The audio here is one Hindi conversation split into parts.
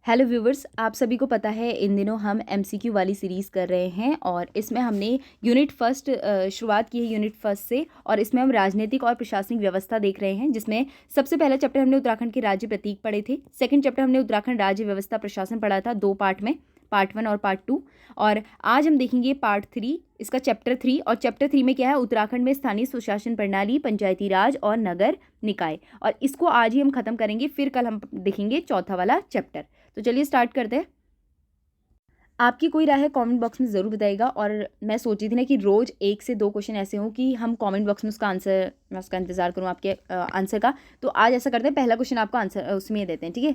हेलो व्यूवर्स, आप सभी को पता है इन दिनों हम एमसीक्यू वाली सीरीज़ कर रहे हैं और इसमें हमने यूनिट फर्स्ट शुरुआत की है यूनिट फर्स्ट से। और इसमें हम राजनीतिक और प्रशासनिक व्यवस्था देख रहे हैं, जिसमें सबसे पहला चैप्टर हमने उत्तराखंड के राज्य प्रतीक पढ़े थे। सेकंड चैप्टर हमने उत्तराखंड राज्य व्यवस्था प्रशासन पढ़ा था 2 पार्ट में, पार्ट 1 और पार्ट 2। और आज हम देखेंगे पार्ट 3, इसका चैप्टर 3। और चैप्टर 3 में क्या है, उत्तराखंड में स्थानीय सुशासन प्रणाली, पंचायती राज और नगर निकाय। और इसको आज ही हम खत्म करेंगे, फिर कल हम देखेंगे चौथा वाला चैप्टर। तो चलिए स्टार्ट करते हैं। आपकी कोई राय है कमेंट बॉक्स में ज़रूर बताइएगा। और मैं सोची थी ना कि रोज़ 1 से 2 क्वेश्चन ऐसे हों कि हम कमेंट बॉक्स में उसका आंसर, मैं उसका इंतज़ार करूँ आपके आंसर का। तो आज ऐसा करते हैं, पहला क्वेश्चन आपको आंसर उसमें देते हैं, ठीक है।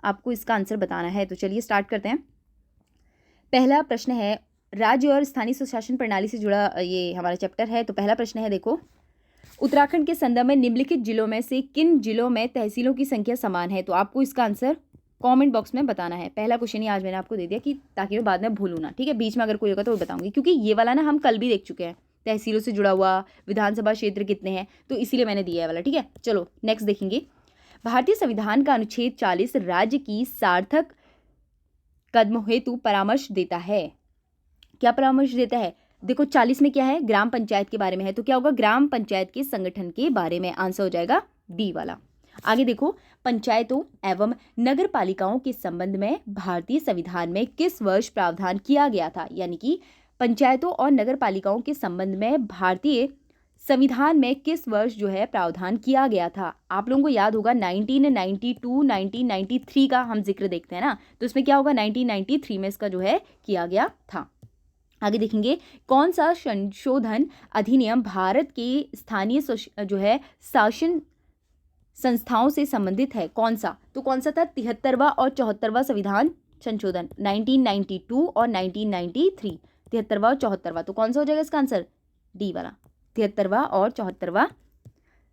आपको इसका आंसर बताना है, तो चलिए स्टार्ट करते हैं। पहला प्रश्न है, राज्य और स्थानीय सुशासन प्रणाली से जुड़ा ये हमारा चैप्टर है। तो पहला प्रश्न है, देखो, उत्तराखंड के संदर्भ में निम्नलिखित जिलों में से किन जिलों में तहसीलों की संख्या समान है। तो आपको इसका आंसर कमेंट बॉक्स में बताना है। पहला क्वेश्चन ही आज मैंने आपको दे दिया कि ताकि मैं बाद में भूलूँ ना, ठीक है। बीच में अगर कोई होगा तो वो बताऊंगी, क्योंकि ये वाला ना हम कल भी देख चुके हैं, तहसीलों से जुड़ा हुआ विधानसभा क्षेत्र कितने हैं, तो इसीलिए मैंने दिया है वाला, ठीक है। चलो नेक्स्ट देखेंगे। भारतीय संविधान का अनुच्छेद 40 राज्य की सार्थक कदम हेतु परामर्श देता है। क्या परामर्श देता है? देखो 40 में क्या है, ग्राम पंचायत के बारे में है, तो क्या होगा, ग्राम पंचायत के संगठन के बारे में। आंसर हो जाएगा डी वाला। आगे देखो, पंचायतों एवं नगर पालिकाओं के संबंध में भारतीय संविधान में किस वर्ष प्रावधान किया गया था। यानी कि पंचायतों और नगर पालिकाओं के संबंध में भारतीय संविधान में किस वर्ष जो है प्रावधान किया गया था। आप लोगों को याद होगा 1992 1993 का हम जिक्र देखते हैं ना, तो इसमें क्या होगा, 1993 में इसका जो है किया गया था। आगे देखेंगे, कौन सा संशोधन अधिनियम भारत के स्थानीय जो है शासन संस्थाओं से संबंधित है। कौन सा? तो कौन सा था, 73वां और 74वां संविधान संशोधन, 1992 और 1993, 73वां और 74वां। तो कौन सा हो जाएगा इसका आंसर, डी वाला, 73वां और 74वां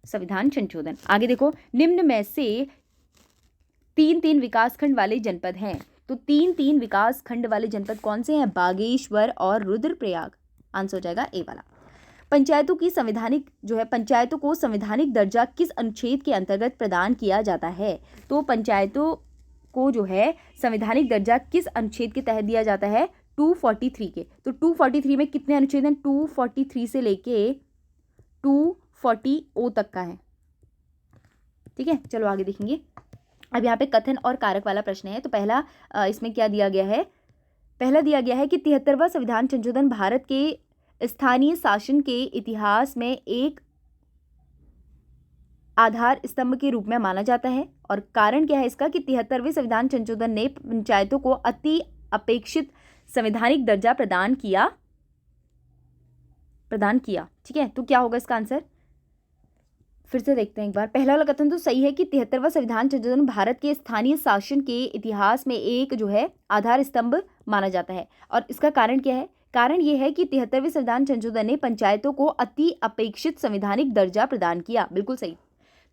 संविधान संशोधन। आगे देखो, निम्न में से 3 विकासखंड वाले जनपद हैं। तो 3 विकासखंड वाले जनपद कौन से हैं, बागेश्वर और रुद्रप्रयाग। आंसर हो जाएगा ए वाला। पंचायतों की संवैधानिक जो है, पंचायतों को संवैधानिक दर्जा किस अनुच्छेद के अंतर्गत प्रदान किया जाता है। तो पंचायतों को जो है संवैधानिक दर्जा किस अनुच्छेद के तहत दिया जाता है, 243 के। तो 243 में कितने अनुच्छेद हैं, 243 से लेके 240 तक का है, ठीक है। चलो आगे देखेंगे। अब यहाँ पे कथन और कारक वाला प्रश्न है। तो पहला इसमें क्या दिया गया है, पहला दिया गया है कि 73वां संविधान संशोधन भारत के स्थानीय शासन के इतिहास में एक आधार स्तंभ के रूप में माना जाता है। और कारण क्या है इसका, कि 73वें संविधान संशोधन ने पंचायतों को अति अपेक्षित संवैधानिक दर्जा प्रदान किया, ठीक है। तो क्या होगा इसका आंसर, फिर से देखते हैं एक बार। पहला वाला कथन तो सही है कि 73वां संविधान संशोधन भारत के स्थानीय शासन के इतिहास में एक जो है आधार स्तंभ माना जाता है। और इसका कारण क्या है, कारण यह है कि 73वें संविधान संशोधन ने पंचायतों को अति अपेक्षित संवैधानिक दर्जा प्रदान किया। बिल्कुल सही,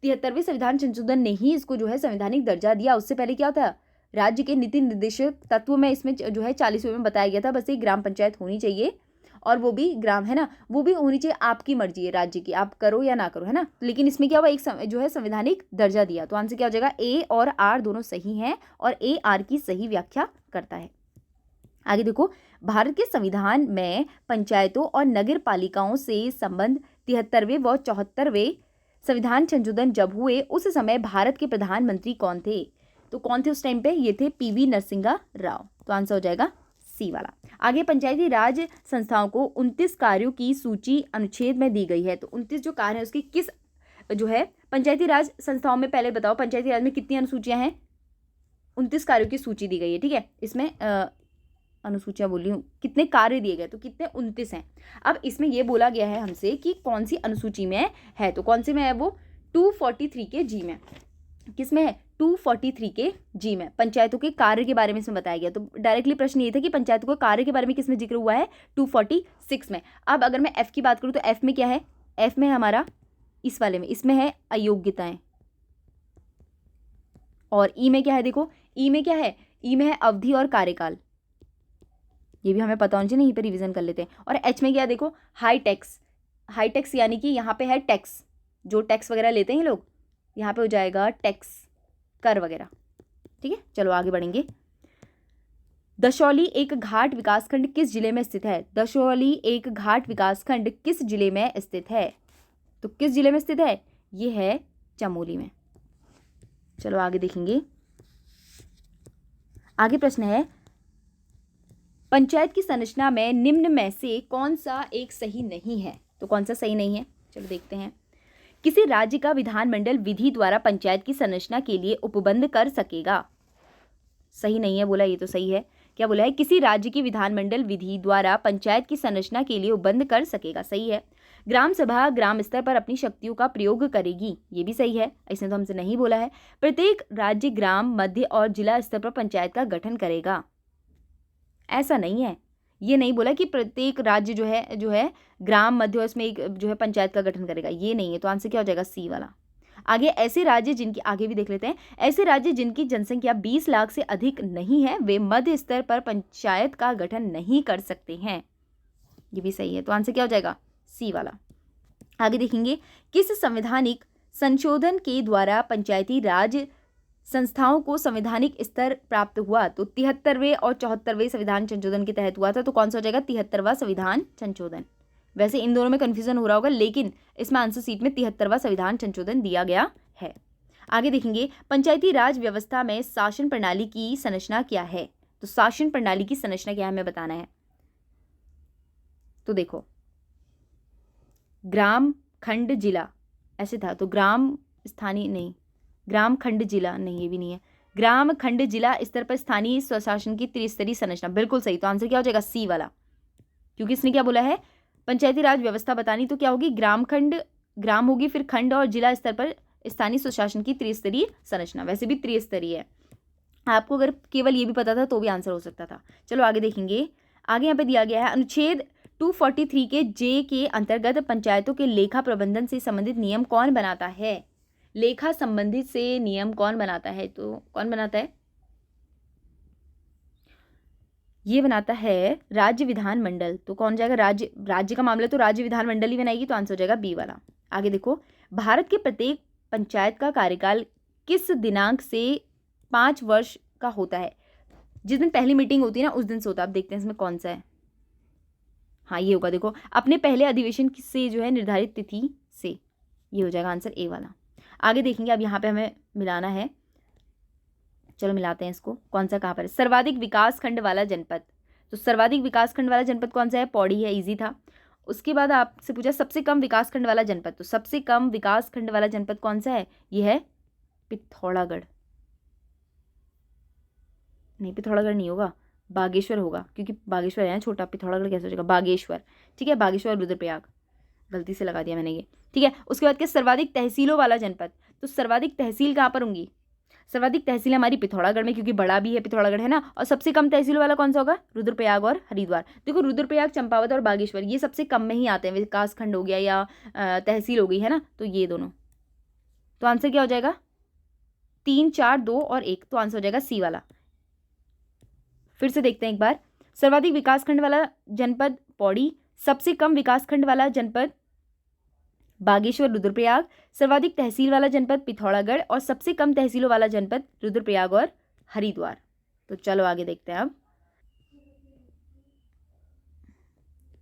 73वें संविधान संशोधन ने ही इसको जो है संवैधानिक दर्जा दिया। उससे पहले क्या होता है, राज्य के नीति निर्देशक तत्व में इसमें जो है 40वें में बताया गया था, बस एक ग्राम पंचायत होनी चाहिए, और वो भी ग्राम है ना, वो भी होनी चाहिए, आपकी मर्जी है राज्य की, आप करो या ना करो, है ना। लेकिन इसमें क्या हुआ, एक जो है संवैधानिक दर्जा दिया। तो आंसर क्या हो जाएगा, ए और आर दोनों सही हैं, और ए आर की सही व्याख्या करता है। आगे देखो, भारत के संविधान में पंचायतों और नगर पालिकाओं से संबंध 73वें व 74वें संविधान संशोधन जब हुए, उस समय भारत के प्रधानमंत्री कौन थे। तो कौन थे उस टाइम पे, ये थे पीवी नरसिंह राव। तो आंसर हो जाएगा सी वाला। आगे, पंचायती राज संस्थाओं को 29 कार्यों की सूची अनुच्छेद में दी गई है। तो 29 जो कार्य है उसकी किस जो है पंचायती राज संस्थाओं में, पहले बताओ पंचायती राज में कितनी अनुसूचियां हैं, 29 कार्यों की सूची दी गई है, ठीक है। इसमें अनुसूचियां बोल रही हूँ, कितने कार्य दिए गए, तो कितने 29 हैं। अब इसमें यह बोला गया है हमसे कि कौन सी अनुसूची में है, तो कौन सी में है वो, 243 के जी में। किस में है, 243 के जी में पंचायतों के कार्य के बारे में इसमें बताया गया। तो डायरेक्टली प्रश्न ये था कि पंचायतों के कार्य के बारे में किस में जिक्र हुआ है, 246 में। अब अगर मैं एफ की बात करूं तो एफ में क्या है, एफ में है हमारा इस वाले में, इसमें है अयोग्यताएं। और ई में क्या है, देखो ई में क्या है, ई में है अवधि और कार्यकाल, ये भी हमें पता होना चाहिए, यहीं पर रिविजन कर लेते हैं। और एच में क्या है, देखो हाई टैक्स, हाई टैक्स यानी कि यहाँ पे है टैक्स, जो टैक्स वगैरह लेते हैं लोग, यहाँ पे हो जाएगा टैक्स, कर वगैरह, ठीक है। चलो आगे बढ़ेंगे। दशौली एक घाट विकासखंड किस जिले में स्थित है? दशौली एक घाट विकासखंड किस जिले में स्थित है? तो किस जिले में स्थित है? ये है चमोली में। चलो आगे देखेंगे। आगे प्रश्न है, पंचायत की संरचना में निम्न में से कौन सा एक सही नहीं है? तो कौन सा सही नहीं है, चलो देखते हैं। किसी राज्य का विधानमंडल विधि द्वारा पंचायत की संरचना के लिए उपबंध कर सकेगा। सही नहीं है बोला, ये तो सही है। क्या बोला है? किसी राज्य की विधानमंडल विधि द्वारा पंचायत की संरचना के लिए उपबंध कर सकेगा, सही है। ग्राम सभा ग्राम स्तर पर अपनी शक्तियों का प्रयोग करेगी, ये भी सही है, इसने तो हमसे नहीं बोला है। प्रत्येक राज्य ग्राम, मध्य और जिला स्तर पर पंचायत का गठन करेगा, ऐसा नहीं है। ये नहीं बोला कि प्रत्येक राज्य जो है ग्राम, मध्य और उसमें एक जो है पंचायत का गठन करेगा, ये नहीं है। तो आंसर क्या हो जाएगा? सी वाला। आगे, ऐसे राज्य जिनकी, आगे भी देख लेते हैं। ऐसे राज्य जिनकी जनसंख्या 20 लाख से अधिक नहीं है, वे मध्य स्तर पर पंचायत का गठन नहीं कर सकते हैं, ये भी सही है। तो आंसर क्या हो जाएगा? सी वाला। आगे देखेंगे, किस संवैधानिक संशोधन के द्वारा पंचायती राज संस्थाओं को संवैधानिक स्तर प्राप्त हुआ? तो 73वें और 74वें संविधान संशोधन के तहत हुआ था। तो कौन सा हो जाएगा? 73वां संविधान संशोधन। वैसे इन दोनों में कन्फ्यूजन हो रहा होगा, लेकिन इसमें आंसर सीट में 73वां संविधान संशोधन दिया गया है। आगे देखेंगे, पंचायती राज व्यवस्था में शासन प्रणाली की संरचना क्या है? तो शासन प्रणाली की संरचना क्या है हमें बताना है। तो देखो, ग्राम, खंड, जिला ऐसे था। तो ग्राम, स्थानीय नहीं, ग्राम, खंड, जिला नहीं, ये भी नहीं है। ग्राम, खंड, जिला स्तर पर स्थानीय स्वशासन की त्रिस्तरीय संरचना, बिल्कुल सही। तो आंसर क्या हो जाएगा? सी वाला, क्योंकि इसने क्या बोला है? पंचायती राज व्यवस्था बतानी, तो क्या होगी? ग्राम, खंड, ग्राम होगी, फिर खंड और जिला स्तर पर स्थानीय स्वशासन की त्रिस्तरीय संरचना। वैसे भी त्रिस्तरीय है, आपको अगर केवल ये भी पता था तो भी आंसर हो सकता था। चलो आगे देखेंगे। आगे यहाँ पे दिया गया है, अनुच्छेद 243 के जे के अंतर्गत पंचायतों के लेखा प्रबंधन से संबंधित नियम कौन बनाता है? लेखा संबंधित से नियम कौन बनाता है? तो कौन बनाता है? ये बनाता है राज्य विधानमंडल। तो कौन जाएगा? राज्य का मामला तो राज्य विधानमंडल ही बनाएगी, तो आंसर हो जाएगा बी वाला। आगे देखो, भारत के प्रत्येक पंचायत का कार्यकाल किस दिनांक से 5 वर्ष का होता है? जिस दिन पहली मीटिंग होती है ना, उस दिन से होता है। आप देखते हैं इसमें कौन सा है। हाँ, ये होगा। देखो, अपने पहले अधिवेशन से जो है निर्धारित तिथि से, ये हो जाएगा आंसर ए वाला। आगे देखेंगे, अब यहाँ पे हमें मिलाना है। चलो मिलाते हैं इसको, कौन सा कहाँ पर है। सर्वाधिक विकास खंड वाला जनपद, तो सर्वाधिक विकास खंड वाला जनपद कौन सा है? पौड़ी है, इजी था। उसके बाद आपसे पूछा सबसे कम विकास खंड वाला जनपद, तो सबसे कम विकास खंड वाला जनपद कौन सा है? ये है पिथौरागढ़। नहीं, पिथौरागढ़ नहीं होगा, बागेश्वर होगा, क्योंकि बागेश्वर है छोटा, पिथौरागढ़ कैसे हो जाएगा? बागेश्वर, ठीक है, बागेश्वर, रुद्रप्रयाग, गलती से लगा दिया मैंने ये, ठीक है। उसके बाद क्या? सर्वाधिक तहसीलों वाला जनपद, तो सर्वाधिक तहसील कहाँ पर होंगी? सर्वाधिक तहसील हमारी पिथौरागढ़ में, क्योंकि बड़ा भी है पिथौरागढ़, है ना। और सबसे कम तहसील वाला कौन सा होगा? रुद्रप्रयाग और हरिद्वार। देखो, रुद्रप्रयाग, चंपावत और बागेश्वर ये सबसे कम में ही आते हैं, विकास खंड हो गया या तहसील हो गई, है ना। तो ये दोनों, तो आंसर क्या हो जाएगा? 3, 4, 2 और 1, तो आंसर हो जाएगा सी वाला। फिर से देखते हैं एक बार। सर्वाधिक विकासखंड वाला जनपद पौड़ी, सबसे कम विकासखंड वाला जनपद बागेश्वर, रुद्रप्रयाग, सर्वाधिक तहसील वाला जनपद पिथौरागढ़ और सबसे कम तहसीलों वाला जनपद रुद्रप्रयाग और हरिद्वार। तो चलो आगे देखते हैं। अब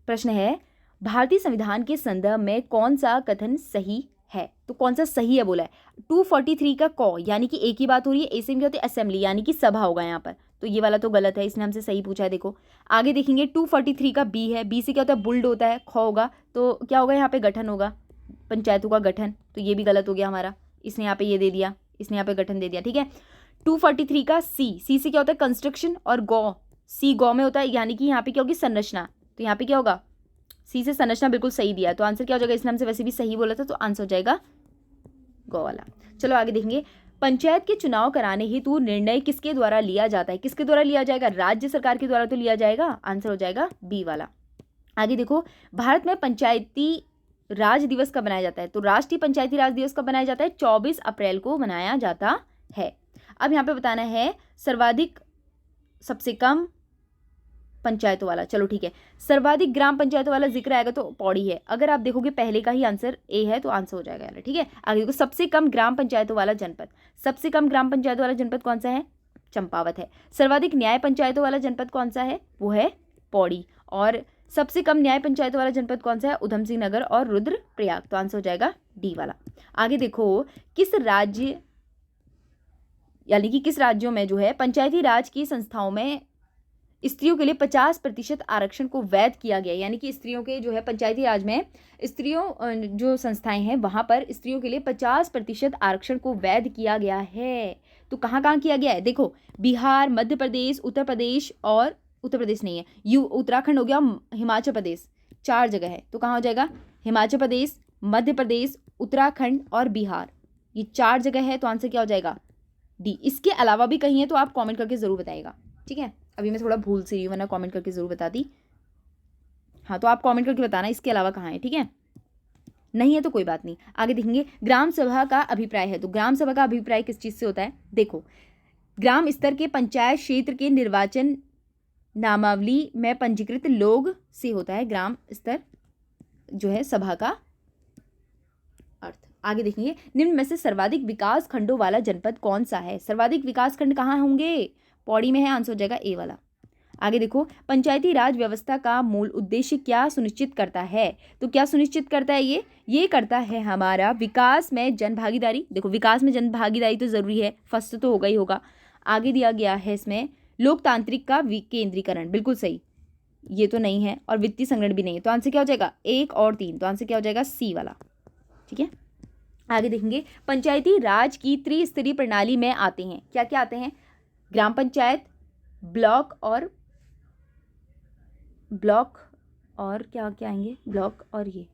प्रश्न है, भारतीय संविधान के संदर्भ में कौन सा कथन सही है? तो कौन सा सही है बोला है? 243 का क, यानी कि एक ही बात हो रही है। ए में होती है असेंबली, यानी कि सभा होगा यहाँ पर, तो ये वाला तो गलत है, इसने हमसे सही पूछा है। देखो आगे देखेंगे, 243 का बी है, बी से क्या होता है? बुल्ड होता है, ख होगा, तो क्या होगा यहाँ पे? गठन होगा, पंचायतों का गठन, तो ये भी गलत हो गया हमारा। इसने यहाँ पे ये दे दिया, इसने यहाँ पे गठन दे दिया, ठीक है। 243 का सी से क्या होता है? कंस्ट्रक्शन, और गौ, सी गौ में होता है, यानी कि यहाँ पे क्या होगी? संरचना, तो यहाँ पे क्या होगा? सी से संरचना, बिल्कुल सही दिया, तो आंसर क्या हो जाएगा? इसने हमसे वैसे भी सही बोला था, तो आंसर हो जाएगा गौ वाला। चलो आगे देखेंगे, पंचायत के चुनाव कराने हेतु निर्णय किसके द्वारा लिया जाता है? किसके द्वारा लिया जाएगा? राज्य सरकार के द्वारा तो लिया जाएगा, आंसर हो जाएगा बी वाला। आगे देखो, भारत में पंचायती राज दिवस कब मनाया जाता है? तो राष्ट्रीय पंचायती राज दिवस कब मनाया जाता है? 24 अप्रैल को मनाया जाता है। अब यहाँ पे बताना है सर्वाधिक, सबसे कम पंचायतों वाला। चलो ठीक है, सर्वाधिक ग्राम पंचायतों वाला जिक्र आएगा तो पौड़ी है। अगर आप देखोगे पहले का ही आंसर ए है, तो आंसर हो जाएगा, ठीक है। आगे देखो, सबसे कम ग्राम पंचायतों वाला जनपद, सबसे कम ग्राम पंचायतों वाला जनपद कौन सा है? चंपावत है। सर्वाधिक न्याय पंचायतों वाला जनपद कौन सा है? वो है पौड़ी। और सबसे कम न्याय पंचायतों वाला जनपद कौन सा है? उधम सिंह नगर और रुद्रप्रयाग। तो आंसर हो जाएगा डी वाला। आगे देखो, किस राज्य यानी कि किस राज्यों में जो है पंचायती राज की संस्थाओं में स्त्रियों के लिए 50% आरक्षण को वैध किया गया, यानी कि स्त्रियों के जो है पंचायती राज में स्त्रियों जो संस्थाएं हैं वहां पर स्त्रियों के लिए 50% आरक्षण को वैध किया गया है। तो कहाँ कहाँ किया गया है? देखो, बिहार, मध्य प्रदेश, उत्तर प्रदेश और उत्तर प्रदेश नहीं है, उत्तराखंड हो गया, हिमाचल प्रदेश, 4 जगह है। तो कहाँ हो जाएगा? हिमाचल प्रदेश, मध्य प्रदेश, उत्तराखंड और बिहार, ये 4 जगह है। तो आंसर क्या हो जाएगा? डी। इसके अलावा भी कहीं है तो आप कमेंट करके ज़रूर बताइएगा, ठीक है। अभी मैं थोड़ा भूल सी रही हूँ, वरना कमेंट करके ज़रूर बता दी। हाँ, तो आप कमेंट करके बताना इसके अलावा कहाँ है, ठीक है। नहीं है तो कोई बात नहीं। आगे देखेंगे, ग्राम सभा का अभिप्राय है। तो ग्राम सभा का अभिप्राय किस चीज़ से होता है? देखो, ग्राम स्तर के पंचायत क्षेत्र के निर्वाचन नामावली में पंजीकृत लोग से होता है ग्राम स्तर जो है सभा का अर्थ। आगे देखेंगे, निम्न में से सर्वाधिक विकास खंडों वाला जनपद कौन सा है? सर्वाधिक विकास खंड कहाँ होंगे? पौड़ी में है। आंसर हो जाएगा ए वाला। आगे देखो, पंचायती राज व्यवस्था का मूल उद्देश्य क्या सुनिश्चित करता है? तो क्या सुनिश्चित करता है? ये करता है हमारा विकास में जन भागीदारी। देखो, विकास में जन भागीदारी तो जरूरी है, फर्स्ट तो होगा ही होगा। आगे दिया गया है इसमें लोकतांत्रिक का विकेंद्रीकरण, बिल्कुल सही, ये तो नहीं है। और वित्तीय संग्रहण भी नहीं है। तो आंसर क्या हो जाएगा? 1 और 3। तो आंसर क्या हो जाएगा? सी वाला, ठीक है। आगे देखेंगे, पंचायती राज की त्रिस्तरीय प्रणाली में आते हैं, क्या क्या आते हैं? ग्राम पंचायत, ब्लॉक और क्या क्या आएंगे? ब्लॉक और ये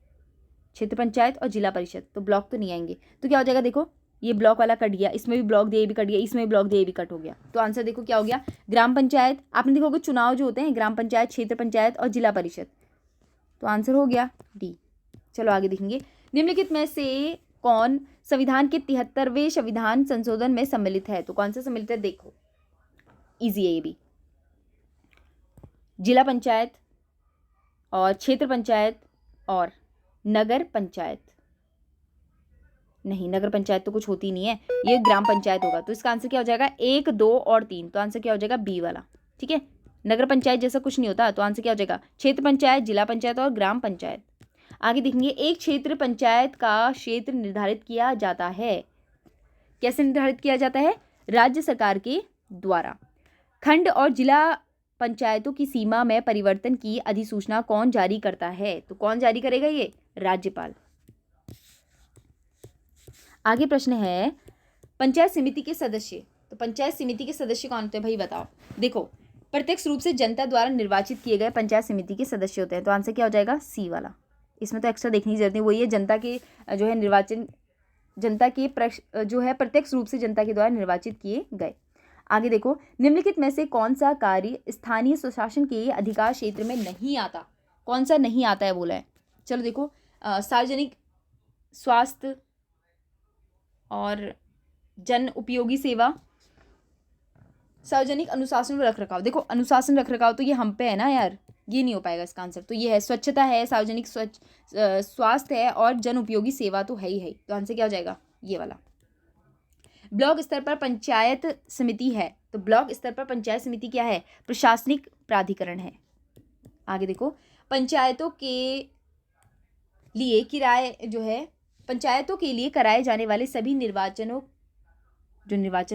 क्षेत्र पंचायत और जिला परिषद। तो ब्लॉक तो नहीं आएंगे। तो क्या हो जाएगा? देखो, ये ब्लॉक वाला कट गया, इसमें भी ब्लॉक दिए भी कट गया, इसमें भी ब्लॉक दिए भी कट हो गया। तो आंसर देखो क्या हो गया? ग्राम पंचायत। आपने देखोगे चुनाव जो होते हैं ग्राम पंचायत, क्षेत्र पंचायत और जिला परिषद। तो आंसर हो गया डी। चलो आगे देखेंगे, निम्नलिखित में से कौन संविधान के 73वें संविधान संशोधन में सम्मिलित है? तो कौन सा सम्मिलित है? देखो, इजी है ये भी। जिला पंचायत और क्षेत्र पंचायत और नगर पंचायत। नहीं, नगर पंचायत तो कुछ होती नहीं है, ये ग्राम पंचायत होगा। तो इसका आंसर क्या हो जाएगा? 1, 2 और 3। तो आंसर क्या हो जाएगा? बी वाला, ठीक है। नगर पंचायत जैसा कुछ नहीं होता। तो आंसर क्या हो जाएगा? क्षेत्र पंचायत, जिला पंचायत और ग्राम पंचायत। आगे देखेंगे, एक क्षेत्र पंचायत का क्षेत्र निर्धारित किया जाता है। कैसे निर्धारित किया जाता है? राज्य सरकार के द्वारा। खंड और जिला पंचायतों की सीमा में परिवर्तन की अधिसूचना कौन जारी करता है? तो कौन जारी करेगा? ये राज्यपाल। आगे प्रश्न है, पंचायत समिति के सदस्य। तो पंचायत समिति के सदस्य कौन होते हैं भाई? बताओ। देखो, प्रत्यक्ष रूप से जनता द्वारा निर्वाचित किए गए पंचायत समिति के सदस्य होते हैं। तो आंसर क्या हो जाएगा? सी वाला। इसमें तो एक्स्ट्रा देखने की जरूरत नहीं, वही है जनता के जो है निर्वाचन, जनता के जो है प्रत्यक्ष रूप से जनता के द्वारा निर्वाचित किए गए। आगे देखो, निम्नलिखित में से कौन सा कार्य स्थानीय स्वशासन के अधिकार क्षेत्र में नहीं आता? कौन सा नहीं आता है बोला है? चलो देखो, सार्वजनिक स्वास्थ्य और जन उपयोगी सेवा, सार्वजनिक अनुशासन व रखरखाव। देखो, अनुशासन रखरखाव तो ये हम पे है ना यार, ये नहीं हो पाएगा इसका आंसर। तो ये है स्वच्छता है, सार्वजनिक स्वास्थ्य है और जन उपयोगी सेवा तो है ही है। तो आंसर क्या हो जाएगा? ये वाला। ब्लॉक स्तर पर पंचायत समिति है। तो ब्लॉक स्तर पर पंचायत समिति क्या है? प्रशासनिक प्राधिकरण है। आगे देखो, पंचायतों के लिए किराए जो है, पंचायतों के लिए कराए जाने वाले सभी निर्वाचन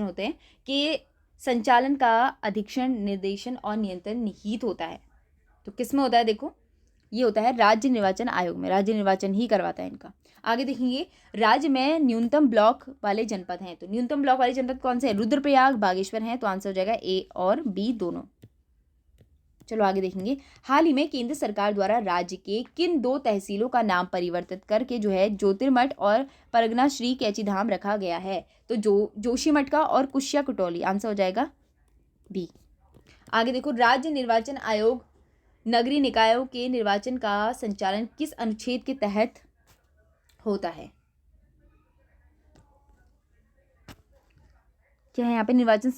होते हैं के संचालन का अधीक्षण, निर्देशन और नियंत्रण निहित होता है। तो किस में होता है? देखो, ये होता है राज्य निर्वाचन आयोग में। राज्य निर्वाचन ही करवाता है इनका। आगे देखेंगे, राज्य में न्यूनतम ब्लॉक वाले जनपद हैं। तो न्यूनतम ब्लॉक वाले जनपद कौन से हैं? रुद्रप्रयाग, बागेश्वर हैं। तो आंसर हो जाएगा ए और बी दोनों। चलो आगे देखेंगे, हाल ही में केंद्र सरकार द्वारा राज्य के किन 2 तहसीलों का नाम परिवर्तित करके जो है ज्योतिर्मठ और परगना श्री कैची धाम रखा गया है? तो जोशीमठ का और कुशिया कुटौली। आंसर हो जाएगा बी। आगे देखो, राज्य निर्वाचन आयोग नगरीय निकायों के निर्वाचन का संचालन किस अनुच्छेद के तहत होता है? क्या है यहाँ पे? निर्वाचन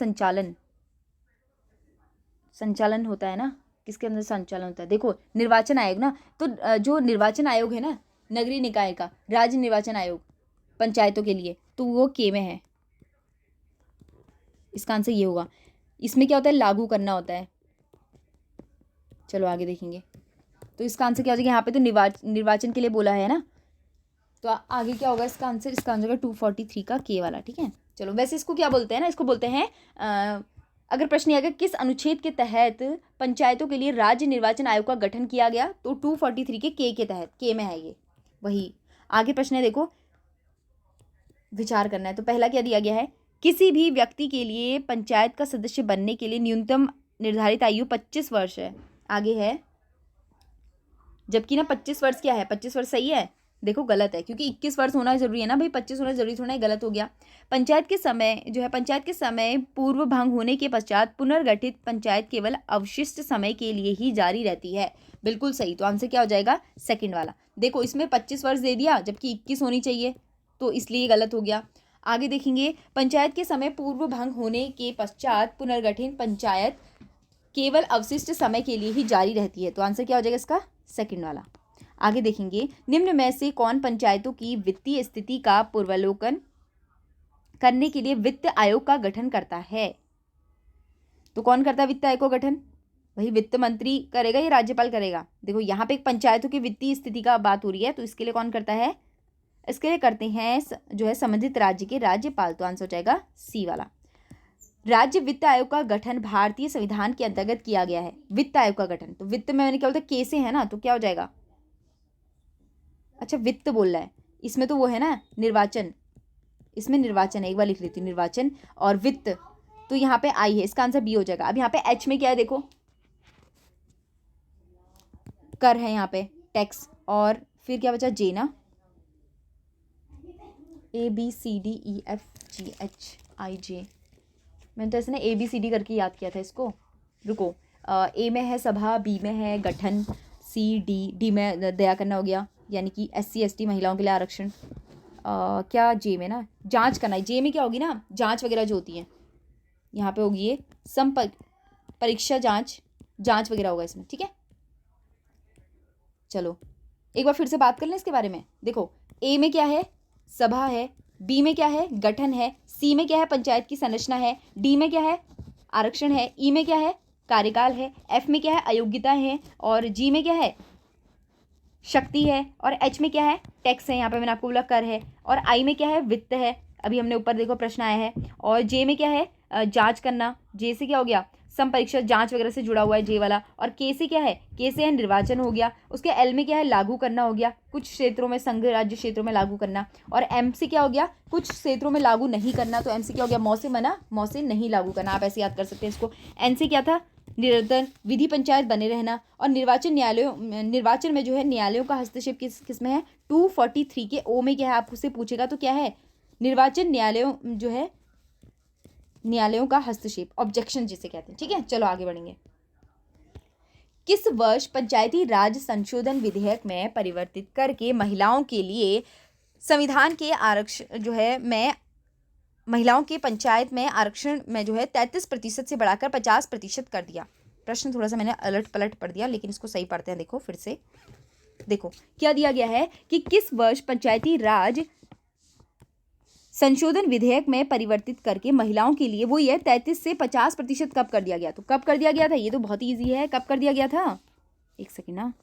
संचालन होता है ना, किसके अंदर संचालन होता है? देखो, निर्वाचन आयोग ना, तो जो निर्वाचन आयोग है ना नगरीय निकाय का, राज्य निर्वाचन आयोग पंचायतों के लिए, तो वो के में है। इसका आंसर ये होगा। इसमें क्या होता है, लागू करना होता है। चलो आगे देखेंगे। तो इसका आंसर क्या हो जाएगा, यहाँ पे तो निर्वाचन के लिए बोला है ना, तो आगे क्या होगा इसका आंसर, इसका आंसर होगा 243 का के वाला। ठीक है, चलो वैसे इसको क्या बोलते हैं ना, इसको बोलते हैं अगर प्रश्न ये आएगा किस अनुच्छेद के तहत पंचायतों के लिए राज्य निर्वाचन आयोग का गठन किया गया, तो 243 के तहत, के में है ये वही। आगे प्रश्न है देखो, विचार करना है। तो पहला क्या दिया गया है, किसी भी व्यक्ति के लिए पंचायत का सदस्य बनने के लिए न्यूनतम निर्धारित आयु 25 वर्ष है। आगे है, जबकि ना 25 वर्ष क्या है, 25 वर्ष सही है, देखो गलत है, क्योंकि 21 वर्ष होना जरूरी है ना भाई, 25 होना जरूरी थोड़ा, गलत हो गया। पंचायत के समय जो है, पंचायत के समय पूर्व भंग होने के पश्चात पुनर्गठित पंचायत केवल अवशिष्ट समय के लिए ही जारी रहती है। बिल्कुल सही, तो आंसर क्या हो जाएगा, सेकंड वाला। देखो इसमें 25 वर्ष दे दिया, जबकि 21 होनी चाहिए, तो इसलिए गलत हो गया। आगे देखेंगे, पंचायत के समय पूर्व भंग होने के पश्चात पुनर्गठित पंचायत केवल अवशिष्ट समय के लिए ही जारी रहती है, तो आंसर क्या हो जाएगा इसका, सेकंड वाला। आगे देखेंगे, निम्न में से कौन पंचायतों की वित्तीय स्थिति का पूर्वावलोकन करने के लिए वित्त आयोग का गठन करता है। तो कौन करता है वित्त आयोग का गठन, वही वित्त मंत्री करेगा या राज्यपाल करेगा। देखो यहाँ पे एक पंचायतों की वित्तीय स्थिति का बात हो रही है, तो इसके लिए कौन करता है, इसके लिए करते हैं जो है संबंधित राज्य के राज्यपाल, तो आंसर हो जाएगा सी वाला। राज्य वित्त आयोग का गठन भारतीय संविधान के अंतर्गत किया गया है। वित्त आयोग का गठन, तो वित्त में मैंने क्या बोलता है, के से है ना, तो क्या हो जाएगा, अच्छा वित्त बोल रहा है, इसमें तो वो है ना निर्वाचन, इसमें निर्वाचन है, एक बार लिख लेती हूँ निर्वाचन और वित्त, तो यहाँ पे आई है, इसका आंसर बी हो जाएगा। अब यहाँ पे एच में क्या है देखो, कर है यहाँ पे, टैक्स, और फिर क्या बचा, जे ना, ABCDEFGHIJ, मैंने तो ऐसे ना ABCD करके याद किया था इसको। रुको, ए में है सभा, बी में है गठन, डी में दया करना हो गया, यानी कि SC ST महिलाओं के लिए आरक्षण, क्या जे में ना जांच करना है, जे में क्या होगी ना जांच वगैरह जो होती है, यहाँ पे होगी ये परीक्षा जांच वगैरह होगा इसमें। ठीक है, चलो एक बार फिर से बात कर लें इसके बारे में। देखो ए में क्या है, सभा है, बी में क्या है, गठन है, सी में क्या है, पंचायत की संरचना है, डी में क्या है, आरक्षण है, ई में क्या है, कार्यकाल है, एफ में क्या है, अयोग्यता है, और जी में क्या है, शक्ति है, और एच में क्या है, टैक्स है, यहाँ पे मैंने आपको बोला कर है, और आई में क्या है, वित्त है, अभी हमने ऊपर देखो प्रश्न आया है, और जे में क्या है, जांच करना, जे से क्या हो गया, सम परीक्षा जांच वगैरह से जुड़ा हुआ है जे वाला, और के से क्या है, के से है निर्वाचन हो गया, उसके एल में क्या है, लागू करना हो गया, कुछ क्षेत्रों में, संघ राज्य क्षेत्रों में लागू करना, और एम से क्या हो गया, कुछ क्षेत्रों में लागू नहीं करना, तो एम से क्या हो गया, मौ से मना, मौ से नहीं लागू करना, आप ऐसे याद कर सकते हैं इसको। एन से क्या था, निरंतर विधि पंचायत बने रहना, और निर्वाचन में जो है न्यायालयों का हस्तक्षेप किस में है, 243 के ओ में क्या है, आपसे पूछेगा तो क्या है, निर्वाचन न्यायालयों जो है, न्यायालयों का हस्तक्षेप, ऑब्जेक्शन जिसे कहते हैं। ठीक है, चलो आगे बढ़ेंगे। किस वर्ष पंचायती राज संशोधन विधेयक में परिवर्तित करके महिलाओं के लिए संविधान के आरक्षण जो है में महिलाओं के पंचायत में आरक्षण में जो है 33% से बढ़ाकर 50% कर दिया। प्रश्न थोड़ा सा मैंने अलट पलट पढ़ दिया, लेकिन इसको सही पढ़ते हैं। देखो फिर से देखो क्या दिया गया है कि किस वर्ष पंचायती राज संशोधन विधेयक में परिवर्तित करके महिलाओं के लिए वो ये 33 से 50% कब कर दिया गया, तो कब कर दिया गया था, ये तो बहुत ईजी है, कब कर दिया गया था, एक सेकेंड ना,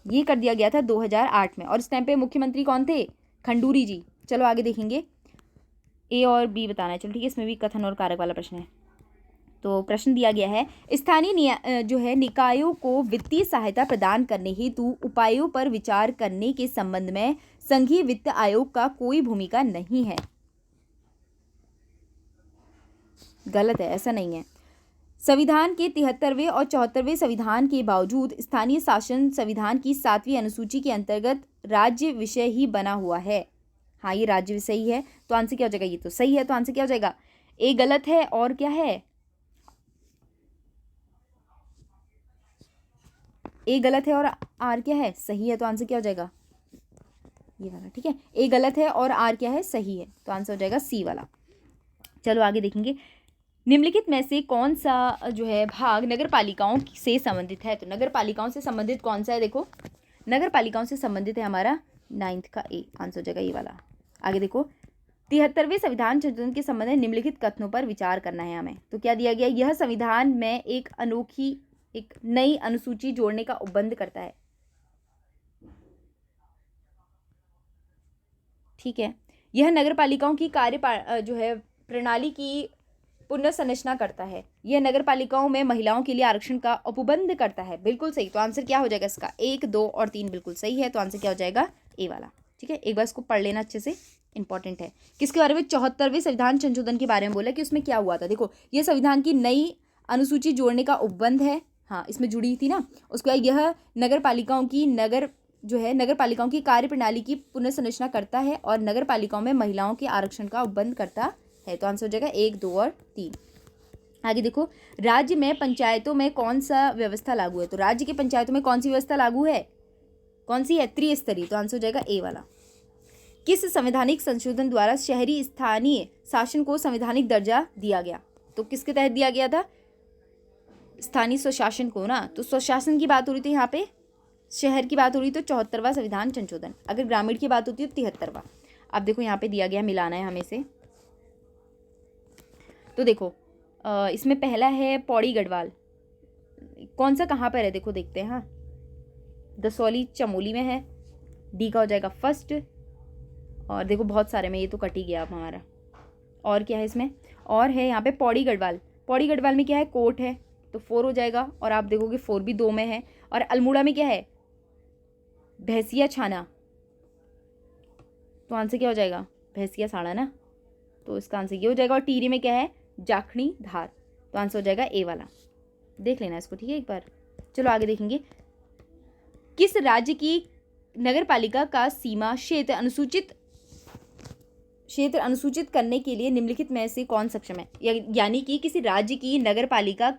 ये कर दिया गया था 2008 में, और इस टाइम पे मुख्यमंत्री कौन थे, खंडूरी जी। चलो आगे देखेंगे, ए और बी बताना है। चलो ठीक है, इसमें भी कथन और कारक वाला प्रश्न है। तो प्रश्न दिया गया है, स्थानीय जो है निकायों को वित्तीय सहायता प्रदान करने हेतु उपायों पर विचार करने के संबंध में संघीय वित्त आयोग का कोई भूमिका नहीं है। गलत है, ऐसा नहीं है। संविधान के 73वें और 74वें संविधान के बावजूद स्थानीय शासन संविधान की 7वीं अनुसूची के अंतर्गत राज्य विषय ही बना हुआ है। हाँ, ये राज्य विषय ही है, तो आंसर क्या हो जाएगा, ये तो सही है, तो आंसर क्या हो जाएगा, ए गलत है, और क्या है, ए गलत है और आर क्या है, सही है, तो आंसर क्या हो जाएगा, ये वाला। ठीक है, ए गलत है और आर क्या है, सही है, तो आंसर हो जाएगा सी वाला। चलो आगे देखेंगे, निम्नलिखित में से कौन सा जो है भाग नगर पालिकाओं से संबंधित है, तो नगर पालिकाओं से संबंधित कौन सा है, देखो नगर पालिकाओं से संबंधित है हमारा 9th का ए, आंसर हो जाएगा ये वाला। आगे देखो, 73वें संविधान संशोधन के संबंध में निम्नलिखित कथनों पर विचार करना है हमें। तो क्या दिया गया, यह संविधान में एक नई अनुसूची जोड़ने का उपबंध करता है। ठीक है। यह नगरपालिकाओं की प्रणाली की पुनर्संरचना करता है। यह नगरपालिकाओं में महिलाओं के लिए आरक्षण का उपबंध करता है। बिल्कुल सही। तो आंसर क्या हो जाएगा इसका, 1, 2 और 3 बिल्कुल सही है। तो आंसर क्या हो जाएगा, ए वाला। ठीक है, एक बार इसको पढ़ लेना अच्छे से, इंपॉर्टेंट है। किसके बारे में, 74वें संविधान संशोधन के बारे में बोला कि उसमें क्या हुआ था। देखो, यह संविधान की नई अनुसूची जोड़ने का उपबंध है। हाँ, इसमें जुड़ी थी ना। उसके बाद यह नगरपालिकाओं की कार्य प्रणाली की पुनर्संरचना करता है और नगरपालिकाओं में महिलाओं के आरक्षण का उपबंध करता है। तो आंसर हो जाएगा 1, 2 और 3। आगे देखो, राज्य में पंचायतों में कौन सा व्यवस्था लागू है। तो राज्य की पंचायतों में कौन सी व्यवस्था लागू है, कौन सी है, त्रिस्तरीय। तो आंसर हो जाएगा ए वाला। किस संवैधानिक संशोधन द्वारा शहरी स्थानीय शासन को संवैधानिक दर्जा दिया गया। तो किसके तहत दिया गया था, स्थानीय स्वशासन को ना। तो स्वशासन की बात हो रही थी यहाँ पे, शहर की बात हो रही तो 74वां संविधान संशोधन, अगर ग्रामीण की बात होती है तो 73वां। अब देखो यहाँ पे दिया गया, मिलाना है हमें से। तो देखो इसमें पहला है पौड़ी गढ़वाल, कौन सा कहाँ पर है, देखो देखते हैं। हाँ, दसौली चमोली में है, डी का हो जाएगा फर्स्ट। और देखो बहुत सारे में, ये तो कट ही गया अब हमारा। और क्या है इसमें, और है यहाँ पे पौड़ी गढ़वाल। पौड़ी गढ़वाल में क्या है, कोट है, तो 4 हो जाएगा। और आप देखोगे 4 भी 2 में है। और अल्मोड़ा में क्या है, भैंसिया छाना। तो आंसर क्या हो जाएगा, भैंसिया साड़ा ना। तो इसका आंसर ये हो जाएगा। और टिहरी में क्या है, जाखनी धार। तो आंसर हो जाएगा ए वाला। देख लेना इसको, ठीक है एक बार। चलो आगे देखेंगे। किस राज्य की नगरपालिका का सीमा क्षेत्र अनुसूचित करने के लिए निम्नलिखित में से कौन सक्षम है। यानी कि किसी राज्य की नगरपालिका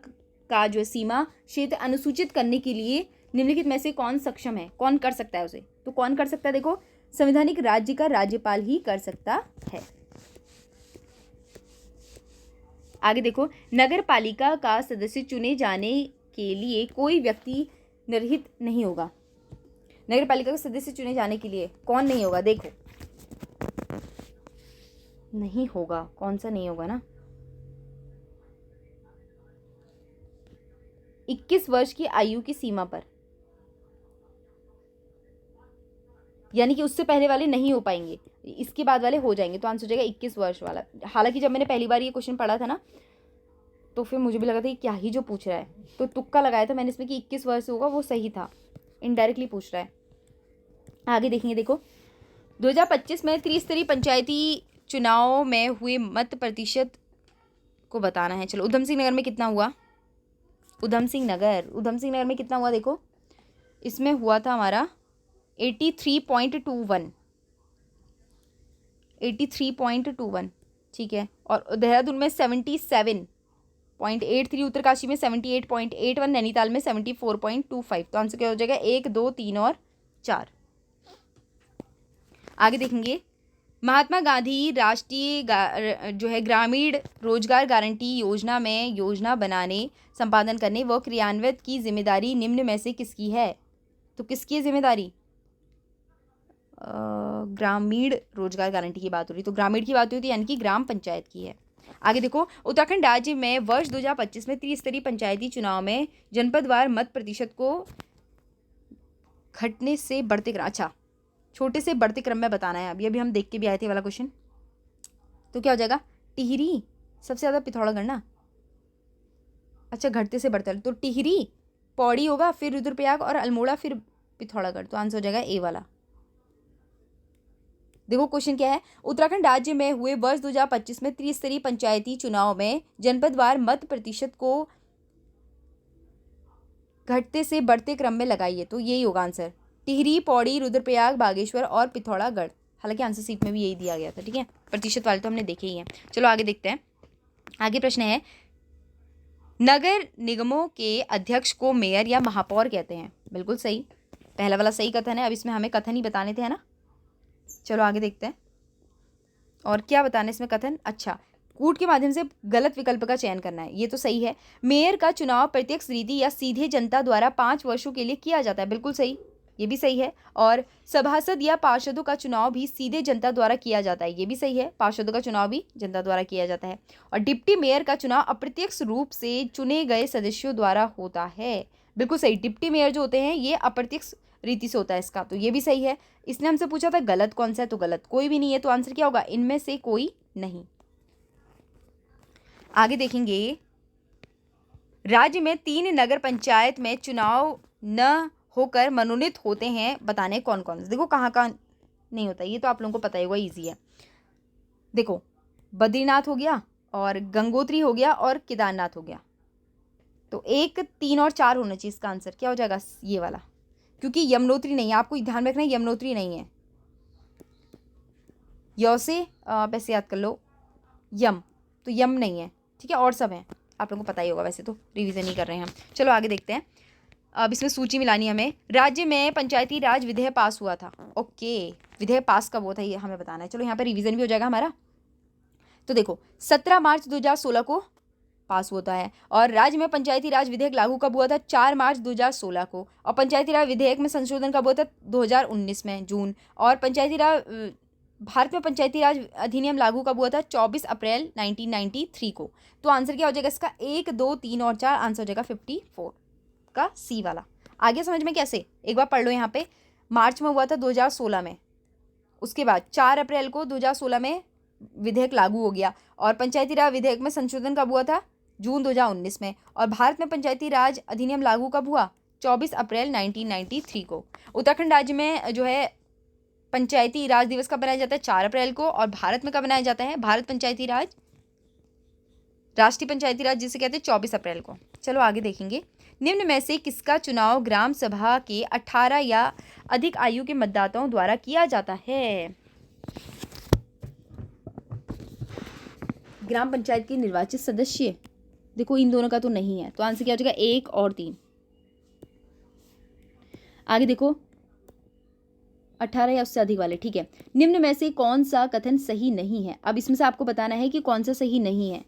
का जो सीमा क्षेत्र अनुसूचित करने के लिए निम्नलिखित में से कौन सक्षम है, कौन कर सकता है उसे। तो कौन कर सकता है, देखो संवैधानिक राज्य का राज्यपाल ही कर सकता है। आगे देखो, नगर पालिका का सदस्य चुने जाने के लिए कोई व्यक्ति निर्हित नहीं होगा। नगर पालिका का सदस्य चुने जाने के लिए कौन नहीं होगा, देखो नहीं होगा, कौन सा नहीं होगा ना, 21 वर्ष की आयु की सीमा पर, यानी कि उससे पहले वाले नहीं हो पाएंगे, इसके बाद वाले हो जाएंगे। तो आंसर हो जाएगा 21 वर्ष वाला। हालांकि जब मैंने पहली बार ये क्वेश्चन पढ़ा था ना, तो फिर मुझे भी लगा था कि क्या ही जो पूछ रहा है, तो तुक्का लगाया था मैंने इसमें कि 21 वर्ष होगा, वो सही था, इनडायरेक्टली पूछ रहा है। आगे देखेंगे, देखो 2025 में त्रिस्तरीय पंचायती चुनाव में हुए मत प्रतिशत को बताना है। चलो, उधम सिंह नगर में कितना हुआ, उधम सिंह नगर में कितना हुआ, देखो इसमें हुआ था हमारा 83.21, ठीक है। और देहरादून में 77.83, उत्तरकाशी में 78.81, नैनीताल में 74.25। तो आंसर क्या हो जाएगा, 1, 2, 3 और 4। आगे देखेंगे, महात्मा गांधी राष्ट्रीय ग्रामीण रोजगार गारंटी योजना में योजना बनाने, संपादन करने व क्रियान्वित की जिम्मेदारी निम्न में से किसकी है। तो किसकी है जिम्मेदारी, ग्रामीण रोजगार गारंटी की बात हो रही, तो ग्रामीण की बात हुई थी, यानी कि ग्राम पंचायत की है। आगे देखो, उत्तराखंड राज्य में वर्ष 2025 में त्रिस्तरीय पंचायती चुनाव में जनपदवार मत प्रतिशत को घटने से बढ़ते क्रम, अच्छा छोटे से बढ़ते क्रम में बताना है। अभी हम देख के भी आए थे वाला क्वेश्चन। तो क्या हो जाएगा, टिहरी सबसे ज़्यादा, पिथौरागढ़ ना, अच्छा घटते से बढ़ते, तो टिहरी, पौड़ी होगा, फिर रुद्रप्रयाग और अल्मोड़ा, फिर पिथौरागढ़। तो आंसर हो जाएगा ए वाला। देखो क्वेश्चन क्या है, उत्तराखंड राज्य में हुए वर्ष 2025 में त्रिस्तरीय पंचायती चुनाव में जनपदवार मत प्रतिशत को घटते से बढ़ते क्रम में लगाइए। तो यही होगा आंसर, टिहरी, पौड़ी, रुद्रप्रयाग, बागेश्वर और पिथौरागढ़। हालांकि आंसर सीट में भी यही दिया गया था, ठीक है। प्रतिशत वाले तो हमने देखे ही हैं। चलो आगे देखते हैं। आगे प्रश्न है, नगर निगमों के अध्यक्ष को मेयर या महापौर कहते हैं। बिल्कुल सही, पहला वाला सही कथन है। अब इसमें हमें कथन ही बताने थे, है ना। चलो आगे देखते हैं, और क्या बताना है इसमें कथन, अच्छा कूट के माध्यम से गलत विकल्प का चयन करना है, ये तो सही है। मेयर का चुनाव प्रत्यक्ष रीति या सीधे जनता द्वारा 5 वर्षों के लिए किया जाता है, बिल्कुल सही, ये भी सही है। और सभासद या पार्षदों का चुनाव भी सीधे जनता द्वारा किया जाता है, ये भी सही है, पार्षदों का चुनाव भी जनता द्वारा किया जाता है। और डिप्टी मेयर का चुनाव अप्रत्यक्ष रूप से चुने गए सदस्यों द्वारा होता है, बिल्कुल सही। डिप्टी मेयर जो होते हैं ये अप्रत्यक्ष रीति से होता है इसका, तो ये भी सही है। इसने हमसे पूछा था गलत कौन सा है, तो गलत कोई भी नहीं है, तो आंसर क्या होगा, इनमें से कोई नहीं। आगे देखेंगे, राज्य में 3 नगर पंचायत में चुनाव न होकर मनोनीत होते हैं, बताने कौन कौन से। देखो कहाँ कहाँ नहीं होता, ये तो आप लोगों को पता ही होगा, ईजी है। देखो बद्रीनाथ हो गया और गंगोत्री हो गया और केदारनाथ हो गया, तो 1, 3 और 4 होना चाहिए। इसका आंसर क्या हो जाएगा, ये वाला, क्योंकि यमुनोत्री नहीं है, आपको ध्यान रखना है यमुनोत्री नहीं है। य से पैसे याद कर लो, यम, तो यम नहीं है, ठीक है, और सब हैं, आप लोगों को पता ही होगा, वैसे तो रिवीजन ही कर रहे हैं हम। चलो आगे देखते हैं। अब इसमें सूची मिलानी है हमें। राज्य में पंचायती राज विधेयक पास हुआ था, ओके, विधेयक पास कब हुआ था ये हमें बताना है। चलो यहाँ पर रिवीजन भी हो जाएगा हमारा। तो देखो 17 मार्च 2016 को पास होता है। और राज्य में पंचायती राज विधेयक लागू कब हुआ था, 4 मार्च 2016 को। और पंचायती राज विधेयक में संशोधन कब हुआ था, 2019 में जून। और पंचायती राज भारत में पंचायती राज अधिनियम लागू कब हुआ था, 24 अप्रैल 1993 को। तो आंसर क्या हो जाएगा इसका, 1, 2, 3 और 4, आंसर हो जाएगा 54 का सी वाला। आगे समझ में कैसे, एक बार पढ़ लो यहाँ पे। मार्च में हुआ था 2016 में, उसके बाद 4 अप्रैल को 2016 में विधेयक लागू हो गया। और पंचायती राज विधेयक में संशोधन कब हुआ था, जून 2019 में। और भारत में पंचायती राज अधिनियम लागू कब हुआ, 24 अप्रैल 1993 को। उत्तराखंड राज्य में जो है पंचायती राज दिवस कब मनाया जाता है, 4 अप्रैल को। और भारत में कब मनाया जाता है, भारत पंचायती राज, राष्ट्रीय पंचायती राज जिसे कहते हैं, 24 अप्रैल को। चलो आगे देखेंगे। निम्न में से किसका चुनाव ग्राम सभा के 18 या अधिक आयु के मतदाताओं द्वारा किया जाता है। ग्राम पंचायत के निर्वाचित सदस्य, देखो इन दोनों का तो नहीं है, तो आंसर क्या हो जाएगा, 1 और 3। आगे देखो 18 या उससे अधिक वाले, ठीक है। निम्न में से कौन सा कथन सही नहीं है। अब इसमें से आपको बताना है कि कौन सा सही नहीं है।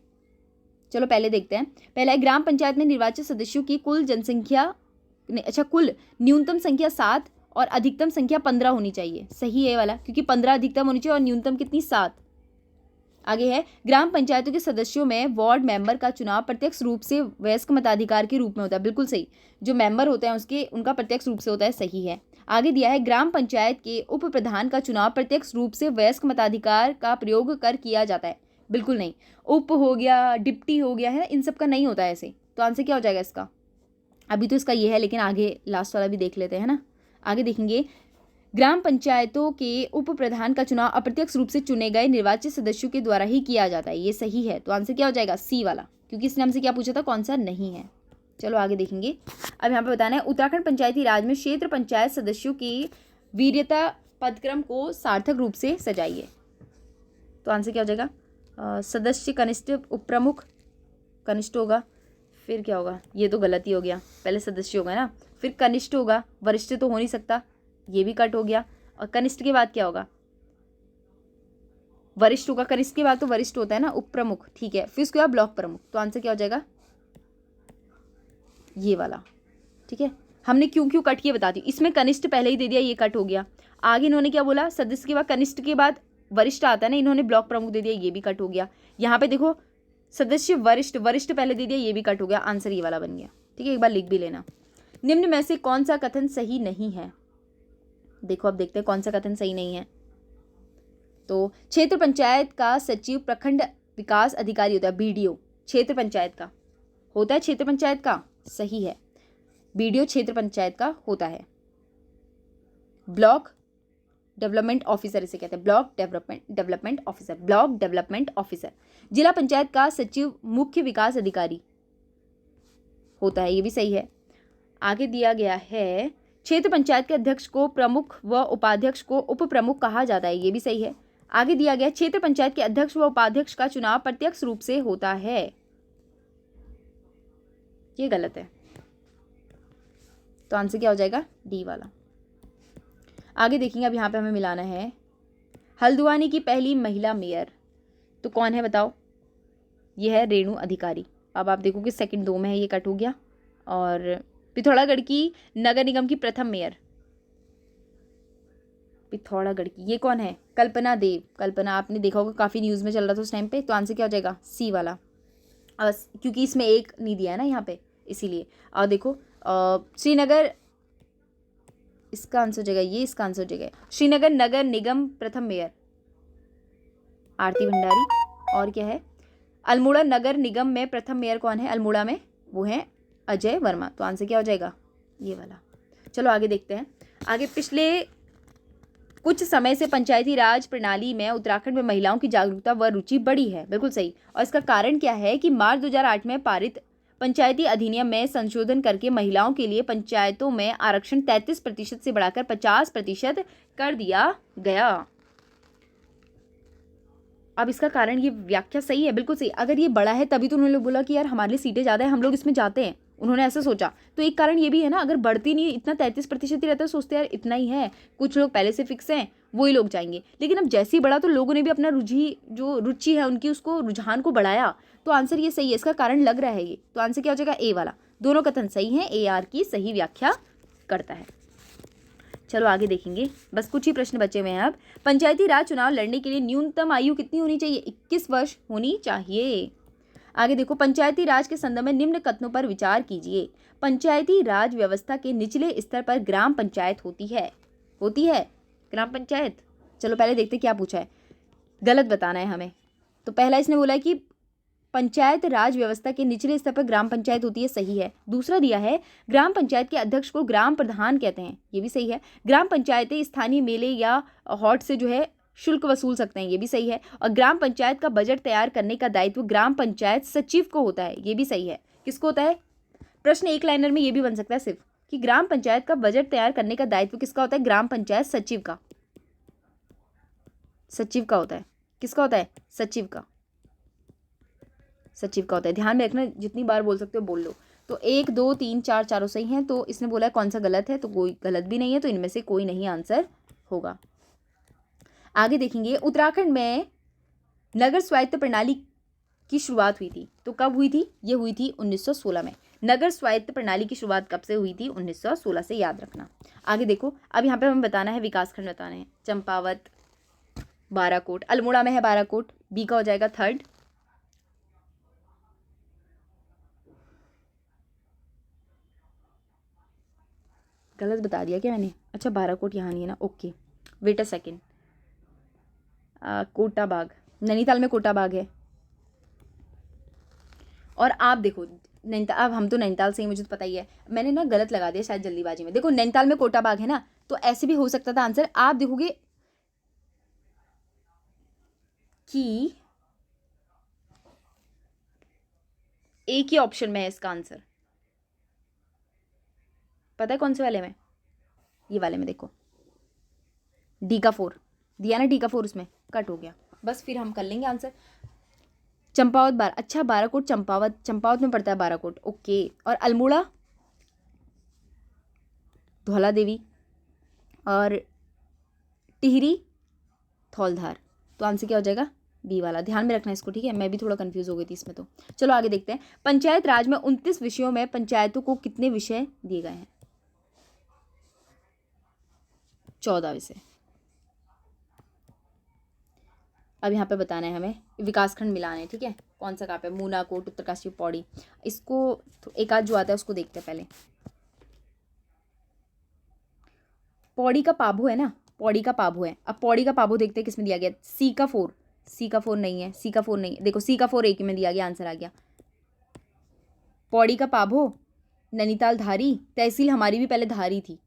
चलो पहले देखते हैं। पहला है, ग्राम पंचायत में निर्वाचित सदस्यों की कुल जनसंख्या, अच्छा कुल न्यूनतम संख्या 7 और अधिकतम संख्या 15 होनी चाहिए। सही है वाला, क्योंकि 15 अधिकतम होनी चाहिए और न्यूनतम कितनी, 7। आगे है, ग्राम पंचायतों के सदस्यों में वार्ड मेंबर का चुनाव प्रत्यक्ष रूप से वयस्क मताधिकार के रूप में होता है। बिल्कुल सही, जो मेंबर होते हैं उसके उनका प्रत्यक्ष रूप से होता है, सही है। आगे दिया है, ग्राम पंचायत के उप प्रधान का चुनाव प्रत्यक्ष रूप से वयस्क मताधिकार का प्रयोग कर किया जाता है। बिल्कुल नहीं, उप हो गया, डिप्टी हो गया है, इन सब का नहीं होता है ऐसे। तो आंसर क्या हो जाएगा इसका, अभी तो इसका ये है, लेकिन आगे लास्ट वाला भी देख लेते हैं ना। आगे देखेंगे, ग्राम पंचायतों के उप प्रधान का चुनाव अप्रत्यक्ष रूप से चुने गए निर्वाचित सदस्यों के द्वारा ही किया जाता है। ये सही है, तो आंसर क्या हो जाएगा, सी वाला, क्योंकि इसने हमसे क्या पूछा था, कौन सा नहीं है। चलो आगे देखेंगे। अब यहाँ पे बताना है, उत्तराखंड पंचायती राज में क्षेत्र पंचायत सदस्यों की वीर्यता पदक्रम को सार्थक रूप से सजाइए। तो आंसर क्या हो जाएगा, सदस्य कनिष्ठ, उप प्रमुख कनिष्ठ होगा, फिर क्या होगा, ये तो गलत ही हो गया, पहले सदस्य होगा ना, फिर कनिष्ठ होगा, वरिष्ठ तो हो नहीं सकता, ये भी कट हो गया। और कनिष्ठ के बाद क्या होगा, वरिष्ठ होगा, कनिष्ठ के बाद तो वरिष्ठ होता है ना, उप प्रमुख, ठीक है, फिर उसके बाद ब्लॉक प्रमुख। तो आंसर क्या हो जाएगा, ये वाला, ठीक है। हमने क्यों क्यों कट किए बताती हूँ। इसमें कनिष्ठ पहले ही दे दिया, ये कट हो गया। आगे इन्होंने क्या बोला, सदस्य के बाद कनिष्ठ के बाद वरिष्ठ आता है ना, इन्होंने ब्लॉक प्रमुख दे दिया, ये भी कट हो गया। यहाँ पे देखो सदस्य वरिष्ठ, वरिष्ठ पहले दे दिया, ये भी कट हो गया, आंसर ये वाला बन गया, ठीक है। एक बार लिख भी लेना। निम्न में से कौन सा कथन सही नहीं है। देखो अब देखते हैं कौन सा कथन सही नहीं है। तो क्षेत्र पंचायत का सचिव प्रखंड विकास अधिकारी होता है, बीडीओ क्षेत्र पंचायत का होता है, क्षेत्र पंचायत का सही है, बीडीओ क्षेत्र पंचायत का होता है। ब्लॉक डेवलपमेंट ऑफिसर इसे कहते हैं, block development officer, block development officer. जिला पंचायत का सचिव मुख्य विकास अधिकारी होता है, ये भी सही है। आगे दिया गया है, क्षेत्र पंचायत के अध्यक्ष को प्रमुख व उपाध्यक्ष को उप प्रमुख कहा जाता है, ये भी सही है। आगे दिया गया, क्षेत्र पंचायत के अध्यक्ष व उपाध्यक्ष का चुनाव प्रत्यक्ष रूप से होता है, ये गलत है, तो आंसर क्या हो जाएगा, डी वाला। आगे देखेंगे, अब यहाँ पे हमें मिलाना है, हल्द्वानी की पहली महिला मेयर तो कौन है बताओ, ये है रेणु अधिकारी। अब आप देखो कि सेकंड 2 में है, ये कट हो गया। और पिथौरागढ़ की नगर निगम की प्रथम मेयर, पिथौरागढ़ की, ये कौन है? कल्पना देव। कल्पना आपने देखा होगा, काफ़ी न्यूज़ में चल रहा था उस टाइम पे। तो आंसर क्या हो जाएगा? सी वाला। क्योंकि इसमें एक नहीं दिया है ना यहाँ पे, इसीलिए। और देखो श्रीनगर, इसका आंसर हो जाएगा ये, इसका आंसर हो जाएगा श्रीनगर नगर निगम प्रथम मेयर आरती भंडारी। और क्या है? अल्मोड़ा नगर निगम में प्रथम मेयर कौन है अल्मोड़ा में? वो है अजय वर्मा। तो आंसर क्या हो जाएगा? ये वाला। चलो आगे देखते हैं। आगे, पिछले कुछ समय से पंचायती राज प्रणाली में उत्तराखंड में महिलाओं की जागरूकता व रुचि बढ़ी है। बिल्कुल सही। और इसका कारण क्या है कि मार्च 2008 में पारित पंचायती अधिनियम में संशोधन करके महिलाओं के लिए पंचायतों में आरक्षण 33% से बढ़ाकर 50% कर दिया गया। अब इसका कारण, ये व्याख्या सही है, बिल्कुल सही। अगर ये बड़ा है तभी तो उन्होंने बोला कि यार हमारे लिए सीटें ज़्यादा है, हम लोग इसमें जाते हैं, उन्होंने ऐसा सोचा। तो एक कारण ये भी है ना, अगर बढ़ती नहीं, इतना 33% ही रहता है, सोचते यार इतना ही है, कुछ लोग पहले से फिक्स हैं, वही लोग जाएंगे। लेकिन अब जैसे ही बढ़ा तो लोगों ने भी अपना रुचि है उनकी, उसको रुझान को बढ़ाया। तो आंसर ये सही है, इसका कारण लग रहा है ये। तो आंसर क्या हो जाएगा? ए वाला। दोनों कथन सही हैं, ए आर की सही व्याख्या करता है। चलो आगे देखेंगे, बस कुछ ही प्रश्न बचे हुए हैं अब। पंचायती राज चुनाव लड़ने के लिए न्यूनतम आयु कितनी होनी चाहिए? 21 वर्ष होनी चाहिए। आगे देखो, पंचायती राज के संदर्भ में निम्न कथनों पर विचार कीजिए। पंचायती राज व्यवस्था के निचले स्तर पर ग्राम पंचायत होती है ग्राम पंचायत। चलो पहले देखते क्या पूछा है, गलत बताना है हमें। तो पहला इसने बोला है कि पंचायत राज व्यवस्था के निचले स्तर पर ग्राम पंचायत होती है, सही है। दूसरा दिया है ग्राम पंचायत के अध्यक्ष को ग्राम प्रधान कहते हैं, ये भी सही है। ग्राम पंचायतें स्थानीय मेले या हॉट से जो है शुल्क वसूल सकते हैं, ये भी सही है। और ग्राम पंचायत का बजट तैयार करने का दायित्व ग्राम पंचायत सचिव को होता है, ये भी सही है। किसको होता है? प्रश्न एक लाइनर में ये भी बन सकता है सिर्फ, कि ग्राम पंचायत का बजट तैयार करने का दायित्व किसका होता है? ग्राम पंचायत सचिव का होता है। किसका होता है? सचिव का होता है। ध्यान में रखना, जितनी बार बोल सकते हो बोल लो। तो 1 2 3 4 चारों सही हैं। तो इसने बोला है कौन सा गलत है, तो कोई गलत भी नहीं है, तो इनमें से कोई नहीं आंसर होगा। आगे देखेंगे, उत्तराखंड में नगर स्वायत्त प्रणाली की शुरुआत हुई थी, तो कब हुई थी? ये हुई थी 1916 में। नगर स्वायत्त प्रणाली की शुरुआत कब से हुई थी? 1916 से, याद रखना। आगे देखो, अब यहाँ पे हमें बताना है, विकासखंड बताने हैं। चंपावत, बाराकोट, अल्मोड़ा में है बाराकोट, बी का हो जाएगा थर्ड। गलत बता दिया क्या मैंने? अच्छा, बाराकोट यहाँ नहीं है ना, okay, wait a second. Kotabagh, Nainital में कोटा बाग है। और आप देखो नैनीताल, अब हम तो नैनीताल से ही, मुझे तो पता ही है, मैंने ना गलत लगा दिया शायद जल्दीबाजी में। देखो नैनीताल में कोटा बाग है ना, तो ऐसे भी हो सकता था आंसर। आप देखोगे कि एक ही ऑप्शन में है इसका आंसर, पता है कौन से वाले में? ये वाले में। देखो डी का 4 दिया ना, डी का 4 उसमें कट हो गया, बस फिर हम कर लेंगे आंसर। चंपावत अच्छा, बाराकोट चंपावत में पड़ता है बाराकोट, ओके। और अल्मोड़ा धौला देवी, और टिहरी थौलधार। तो आंसर क्या हो जाएगा? बी वाला। ध्यान में रखना इसको, ठीक है? मैं भी थोड़ा कंफ्यूज हो गई थी इसमें। तो चलो आगे देखते हैं। पंचायत राज में 29 विषयों में पंचायतों को कितने विषय दिए गए हैं? 14 विषय। अब यहाँ पे बताना है हमें, विकासखंड मिलाने हैं, ठीक है? कौन सा कहाँ पे? मूना, कोट, उत्तरकाशी, पौड़ी। इसको एक आध जो आता है उसको देखते हैं पहले। पौड़ी का पाभो है ना, पौड़ी का पाभो है। अब पौड़ी का पाभो देखते हैं किसमें दिया गया। सी का 4 नहीं है, सी का 4 नहीं है। देखो सी का 4 एक में दिया गया, आंसर आ गया। पौड़ी का पाभो, नैनीताल धारी। तहसील हमारी भी पहले धारी थी,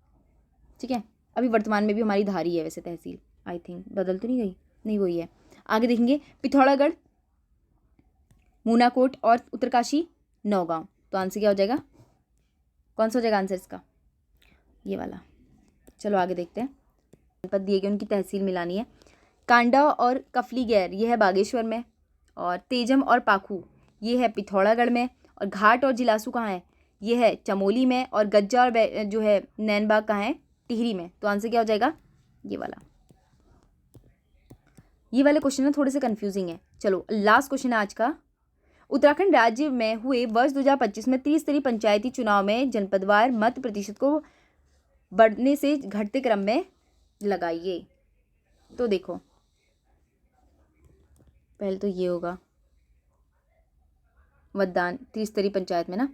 ठीक है? अभी वर्तमान में भी हमारी धारी है वैसे तहसील, आई थिंक बदल तो नहीं गई, नहीं वही है। आगे देखेंगे, पिथौरागढ़, मूनाकोट और उत्तरकाशी नौगांव। तो आंसर क्या हो जाएगा? कौन सा हो जाएगा आंसर इसका? ये वाला। चलो आगे देखते हैं। जनपद दिए गए, उनकी तहसील मिलानी है। कांडा और कफलीगैर ये है बागेश्वर में, और तेजम और पाखू ये है पिथौरागढ़ में, और घाट और जिलासू कहाँ है? ये है चमोली में, और गज्जा और जो है नैनबाग कहाँ है? टिहरी में। तो आंसर क्या हो जाएगा? ये वाला। ये वाले क्वेश्चन ना थोड़े से कंफ्यूजिंग है। चलो लास्ट क्वेश्चन है आज का। उत्तराखंड राज्य में हुए वर्ष 2025 में त्रिस्तरीय पंचायती चुनाव में जनपदवार मत प्रतिशत को बढ़ने से घटते क्रम में लगाइए। तो देखो पहले तो ये होगा मतदान त्रिस्तरीय पंचायत में ना,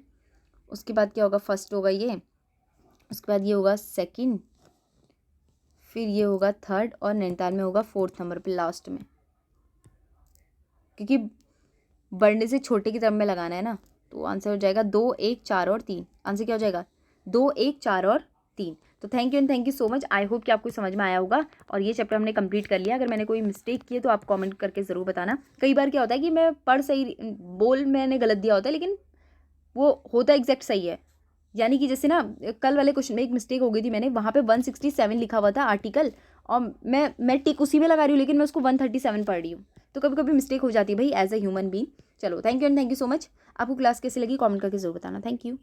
उसके बाद क्या होगा, फर्स्ट होगा ये, उसके बाद ये होगा सेकंड, फिर ये होगा थर्ड और नैनीताल में होगा फोर्थ नंबर पे लास्ट में, क्योंकि बड़े से छोटे की तरफ में लगाना है ना। तो आंसर हो जाएगा 2, 1, 4 और 3। आंसर क्या हो जाएगा 2, 1, 4 और 3। तो thank you and thank you so much. I hope कि आपको समझ में आया होगा और ये चैप्टर हमने कंप्लीट कर लिया। अगर मैंने कोई मिस्टेक की है तो आप कमेंट करके ज़रूर बताना। कई बार क्या होता है कि मैं पढ़ सही, बोल मैंने गलत दिया होता है, लेकिन वो होता एग्जैक्ट सही है। यानी कि जैसे ना कल वाले क्वेश्चन में एक मिस्टेक हो गई थी, मैंने वहाँ पे 167 लिखा हुआ था आर्टिकल, और मैं टिक उसी में लगा रही हूँ, लेकिन मैं उसको 137 पढ़ रही हूँ। तो कभी कभी मिस्टेक हो जाती है भाई, एज अ ह्यूमन बीइंग। चलो thank you and thank you so much. आपको क्लास कैसी लगी कमेंट करके जरूर बताना। Thank you.